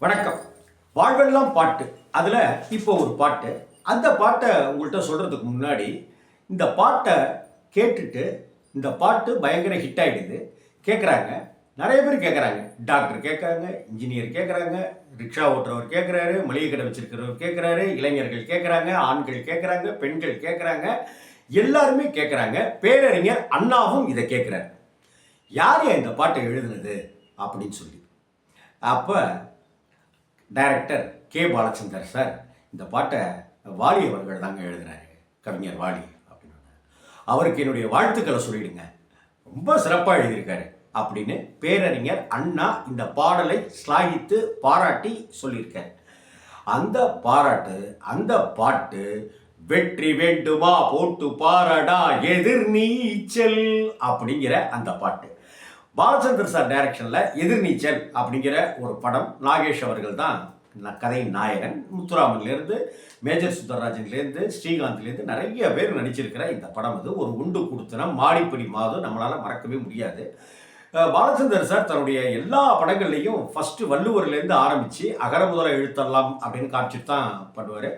வணக்கம். வாழ்வெல்லாம் பாட்டு. அதில் இப்போ ஒரு பாட்டு. அந்த பாட்டை உங்கள்கிட்ட சொல்கிறதுக்கு முன்னாடி இந்த பாட்டை கேட்டுட்டு இந்த பாட்டு பயங்கர ஹிட் ஆகிடுது. கேட்குறாங்க, நிறைய பேர் கேட்குறாங்க. டாக்டர் கேட்குறாங்க, இன்ஜினியர் கேட்குறாங்க, ரிக்ஷா ஓட்டுறவர் கேட்குறாரு, மளிகை கடை வச்சிருக்கிறவர் கேட்குறாரு, இளைஞர்கள் கேட்குறாங்க, ஆண்கள் கேட்குறாங்க, பெண்கள் கேட்குறாங்க, எல்லாருமே கேட்குறாங்க. பேரறிஞர் அண்ணாவும் இதை கேட்குறாரு. யார் இந்த பாட்டை எழுதுனது அப்படின்னு சொல்லி. அப்போ டைரக்டர் கே பாலச்சந்தர் சார் இந்த பாட்டை வாலி அவர்கள் தாங்க எழுதுனாரு, கவிஞர் வாலி அப்படின்னு. அவருக்கு என்னுடைய வாழ்த்துக்களை சொல்லிடுங்க, ரொம்ப சிறப்பாக எழுதியிருக்காரு அப்படின்னு பேரறிஞர் அண்ணா இந்த பாடலை ஸ்லாகித்து பாராட்டி சொல்லியிருக்கார். அந்த பாராட்டு, அந்த பாட்டு வெற்றி வேண்டுமா போட்டு பாரடா எதிர்நீச்சல் அப்படிங்கிற அந்த பாட்டு. பாலச்சந்தர் சார் டைரக்ஷனில் எதிர்நீச்சல் அப்படிங்கிற ஒரு படம். நாகேஷ் அவர்கள் தான் கதையின் நாயகன். முத்துராமன்லேருந்து, மேஜர் சுந்தரராஜன்லேருந்து, ஸ்ரீகாந்த்லேருந்து நிறைய பேர் நடிச்சிருக்கிற இந்த படம் அது ஒரு உண்டு கொடுத்தன மாடிப்படி மாதம் நம்மளால் மறக்கவே முடியாது. பாலச்சந்தர் சார் தன்னுடைய எல்லா படங்கள்லையும் ஃபஸ்ட்டு வள்ளுவர்லேருந்து ஆரம்பித்து அகர முதல எழுத்தெல்லாம் அப்படின்னு காமிச்சிட்டு தான் பண்ணுவார்.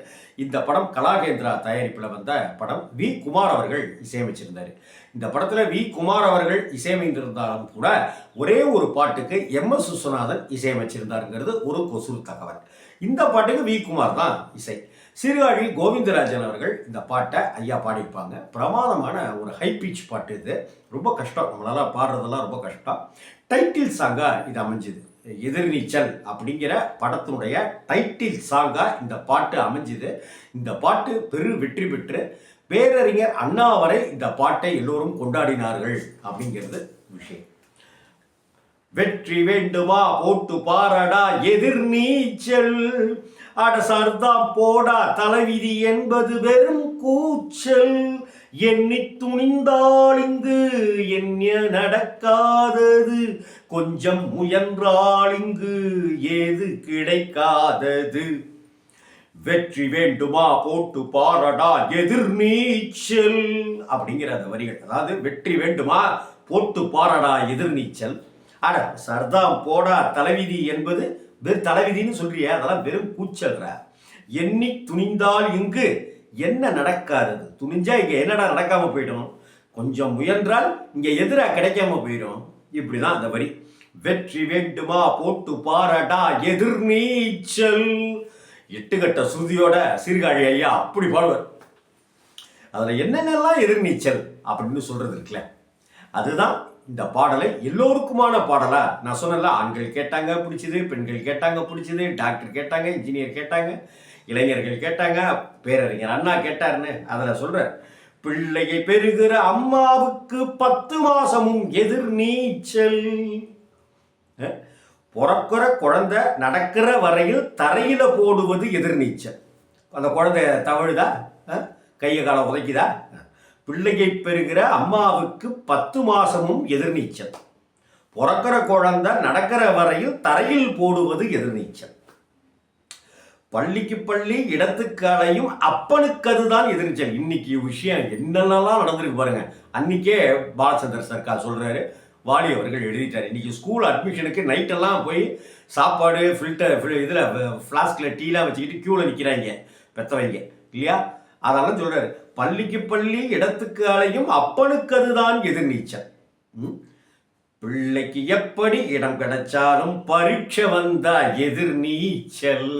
இந்த படம் கலாகேந்திரா தயாரிப்பில் வந்த படம். வி குமார் அவர்கள் இசையமைச்சிருந்தார். இந்த படத்தில் வி குமார் அவர்கள் இசையமைந்திருந்தாலும் கூட ஒரே ஒரு பாட்டுக்கு எம்.எஸ். விஸ்வநாதன் இசையமைச்சிருந்தாருங்கிறது ஒரு கொசுறு தகவல். இந்த பாட்டுக்கு வி குமார் தான் இசை. சீர்காழி கோவிந்தராஜன் அவர்கள் இந்த பாட்டை ஐயா பாடியிருப்பாங்க. பிரமாதமான ஒரு ஹை பீச் பாட்டு. இது ரொம்ப கஷ்டம், நம்மளால் பாடுறதெல்லாம் ரொம்ப கஷ்டம். டைட்டில் சாங்காக இது அமைஞ்சுது. எதிர்நீச்சல் அப்படிங்கிற படத்தினுடைய டைட்டில் சாங்காக இந்த பாட்டு அமைஞ்சுது. இந்த பாட்டு பெரு வெற்றி பெற்று பேரறிஞர் அண்ணா வரை இந்த பாட்டை எல்லோரும் கொண்டாடினார்கள் அப்படிங்கிறது விஷயம். வெற்றி வேண்டுமா போட்டு பாரடா எதிர்நீச்சல், அடசார்தான் போடா தலைவிதி என்பது வெறும் கூச்சல், எண்ணி துணிந்தால் இங்கு என்ன நடக்காதது, கொஞ்சம் முயன்றால் இங்கு ஏது கிடைக்காதது, வெற்றி வேண்டுமா போட்டு பாரடா எதிர்நீச்சல் அப்படிங்கிற அந்த வரிகள். அதாவது வெற்றி வேண்டுமா போட்டு பாரடா எதிர்நீச்சல், அட சர்தாம் போடா தலைவிதி என்பது வெறும் தலைவிதின்னு சொல்றிய, அதெல்லாம் வெறும் கூச்சல்ற, எண்ணி துணிந்தால் இங்கு என்ன நடக்காதது, துணிஞ்சா இங்க என்னடா நடக்காம போயிடும், கொஞ்சம் முயன்றால் இங்க எதிராக கிடைக்காம போயிடும். இப்படிதான் அந்த வரி. வெற்றி வேண்டுமா போட்டு பாரடா எதிர்நீச்சல். எட்டுக்கட்ட சுருதியோட சீர்காழி ஐயா அப்படி பாடுவார். அதுல என்னென்னலாம் எதிர்நீச்சல் அப்படின்னு சொல்றது இருக்குல்ல, அதுதான் இந்த பாடலை எல்லோருக்குமான பாடலா. நான் சொன்னல, ஆண்கள் கேட்டாங்க பிடிச்சது, பெண்கள் கேட்டாங்க பிடிச்சது, டாக்டர் கேட்டாங்க, இன்ஜினியர் கேட்டாங்க, இளைஞர்கள் கேட்டாங்க, பேரறிஞர் அண்ணா கேட்டாருன்னு அதில் சொல்ற. பிள்ளையை பெறுகிற அம்மாவுக்கு 10 மாசமும் எதிர்நீச்சல், பிறக்கிற குழந்தை நடக்கிற வரையில் தரையில போடுவது எதிர்நீச்சல். அந்த குழந்தை தவழுதா, கையை காலை உதைக்குதா, பிள்ளையை பெறுகிற அம்மாவுக்கு 10 மாசமும் எதிர்நீச்சல், பிறக்கிற குழந்தை நடக்கிற வரையில் தரையில் போடுவது எதிர்நீச்சல், பள்ளிக்கு பள்ளி இடத்துக்கு அலையும் அப்பனுக்கு அதுதான் எதிர்நீச்சல். இன்னைக்கு விஷயம் என்னென்னலாம் நடந்திருக்கு பாருங்க. அன்னைக்கே பாலச்சந்தர் சர்க்கார் சொல்றாரு, வாலி அவர்கள் எழுதிட்டார். இன்னைக்கு ஸ்கூல் அட்மிஷனுக்கு நைட்டெல்லாம் போய் சாப்பாடு ஃபில்டர் இதில் ஃப்ளாஸ்கில் டீலாம் வச்சுக்கிட்டு க்யூவில் நிற்கிறாங்க பெற்றவங்க இல்லையா. அதெல்லாம் சொல்றாரு, பள்ளிக்கு பள்ளி இடத்துக்கு அலையும் அப்பனுக்கு அதுதான் எதிர்நீச்சல், பிள்ளைக்கு எப்படி இடம் கிடைச்சாலும் பரீட்சை வந்தா எதிர்நீச்சல்.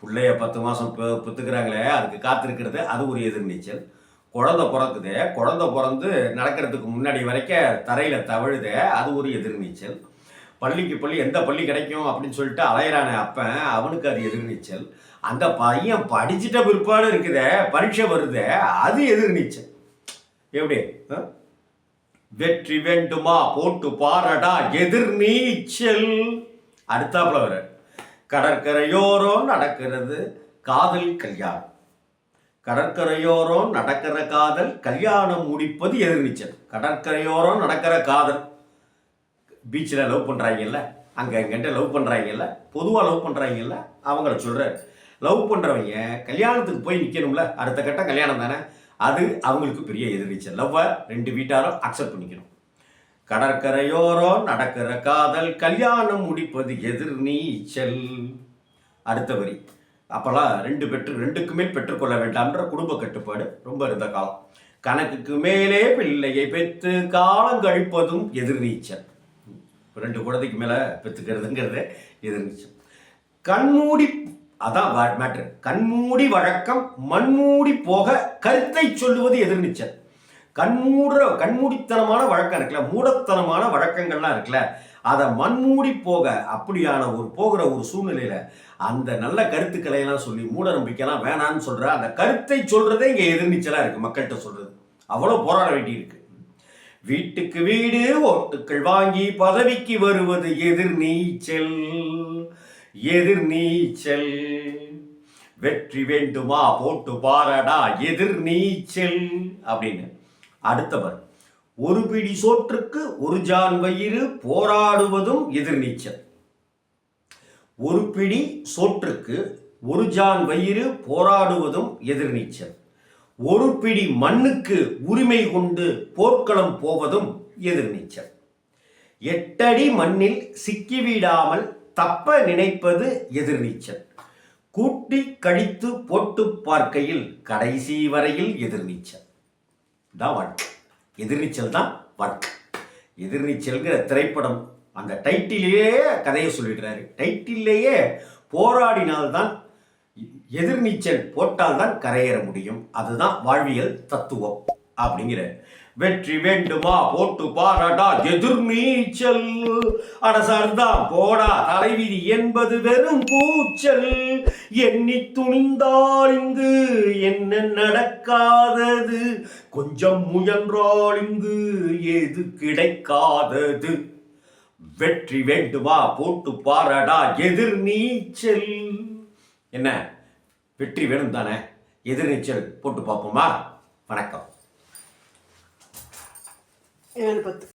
பிள்ளைய 10 மாசம் பெற்றுக்கிறாங்களே, அதுக்கு காத்திருக்கிறது அது ஒரு எதிர்நீச்சல். குழந்தை பிறக்குது, குழந்தை பிறந்து நடக்கிறதுக்கு முன்னாடி வரைக்கும் தரையில் தவழுது, அது ஒரு எதிர்நீச்சல். பள்ளிக்கு பள்ளி எந்த பள்ளி கிடைக்கும் அப்படின்னு சொல்லிட்டு அலையிறானே அப்பன், அவனுக்கு அது எதிர்நீச்சல். அந்த பையன் படிச்சுட்ட பிற்பாடு இருக்குத, பரீட்சை வருது, அது எதிர்நீச்சல். எப்படி? வெற்றி வேண்டுமா போட்டு பாரடா எதிர்நீச்சல். அடுத்தாப்புல வர, கடற்கரையோரம் நடக்கிறது காதல் கல்யாணம், கடற்கரையோரம் நடக்கிற காதல் கல்யாணம் முடிப்பது எதிர்நீச்சல். கடற்கரையோரம் நடக்கிற காதல், பீச்சில் லவ் பண்ணுறாங்கல்ல, அங்கே இங்கிட்ட லவ் பண்ணுறாங்கல்ல, பொதுவாக லவ் பண்ணுறாங்கல்ல, அவங்கள சொல்கிறார். லவ் பண்ணுறவங்க கல்யாணத்துக்கு போய் நிற்கணும்ல, அடுத்த கட்டம் கல்யாணம் தானே, அது அவங்களுக்கு பெரிய எதிர்நீச்சல். லவ்வை 2 வீட்டாரும் அக்செப்ட் பண்ணிக்கணும். கடற்கரையோரம் நடக்கிற காதல் கல்யாணம் முடிப்பது எதிர் நீச்சல். அடுத்த வரி. அப்போல்லாம் ரெண்டுக்கு மேல் பெற்றுக்கொள்ள வேண்டாம்ன்ற குடும்ப கட்டுப்பாடு ரொம்ப இருந்த காலம். கணக்குக்கு மேலே பிள்ளையை பெற்று காலம் கழிப்பதும் எதிர்நீச்சல். 2 குழந்தைக்கு மேலே பெற்றுக்கிறதுங்கிறது எதிர்நீச்சல். கண்மூடி, அதான் மேட்ரு. கண்மூடி வழக்கம் மண்மூடி போக கருத்தை சொல்லுவது எதிர்நீச்சல். கண்மூடித்தனமான வழக்கம் இருக்குல்ல, மூடத்தனமான வழக்கங்கள்லாம் இருக்குல்ல, அதை மண்மூடி போக அப்படியான போகிற ஒரு சூழ்நிலையில அந்த நல்ல கருத்துக்களை எல்லாம் சொல்லி மூட நம்பிக்கைலாம் வேணான்னு சொல்ற அந்த கருத்தை சொல்றதே இங்க எதிர்நீச்சலா இருக்கு. மக்கள்கிட்ட சொல்றது அவ்வளவு போராட வேண்டி இருக்கு. வீட்டுக்கு வீடு ஓட்டுக்கள் வாங்கி பதவிக்கு வருவது எதிர்நீச்சல். எதிர்நீச்சல். வெற்றி வேண்டுமா போட்டு பாரடா எதிர்நீச்சல் அப்படின்னு. அடுத்தவர், ஒரு பிடி சோற்றுக்கு ஒரு ஜான் வயிறு போராடுவதும் எதிர்நீச்சல். ஒரு பிடி சோற்றுக்கு ஒரு ஜான் வயிறு போராடுவதும் எதிர்நீச்சல். ஒரு பிடி மண்ணுக்கு உரிமை கொண்டு போர்க்களம் போவதும் எதிர்நீச்சல். 8 அடி மண்ணில் சிக்கிவிடாமல் தப்ப நினைப்பது எதிர்நீச்சல். கூட்டி கழித்து போட்டு பார்க்கையில் கடைசி வரையில் எதிர்நீச்சல் தான் வாழ்க்கை. எதிர்நீச்சல் தான் வாழ்க்கை. எதிர்நீச்சல்ங்கிற திரைப்படம் அந்த டைட்டிலேயே கதையை சொல்லிடுறாரு. டைட்டிலேயே போராடினால்தான், எதிர்நீச்சல் போட்டால்தான் கரையேற முடியும். அதுதான் வாழ்வியல் தத்துவம் அப்படிங்கிற. வெற்றி வேண்டுமா போட்டு பாராடா எதிர்நீச்சல். அரசர்தான் போடா தலைவிதி என்பது வெறும் கூச்சல். எண்ணி துணிந்தால் இங்கு என்ன நடக்காதது, கொஞ்சம் முயன்றால் இங்கு ஏது கிடைக்காதது. வெற்றி வேண்டுமா போட்டு பாராடா எதிர்நீச்சல். என்ன வெற்றி வேணும் தானே, எதிர்நீச்சல் போட்டு பார்ப்போமா? வணக்கம். 7:10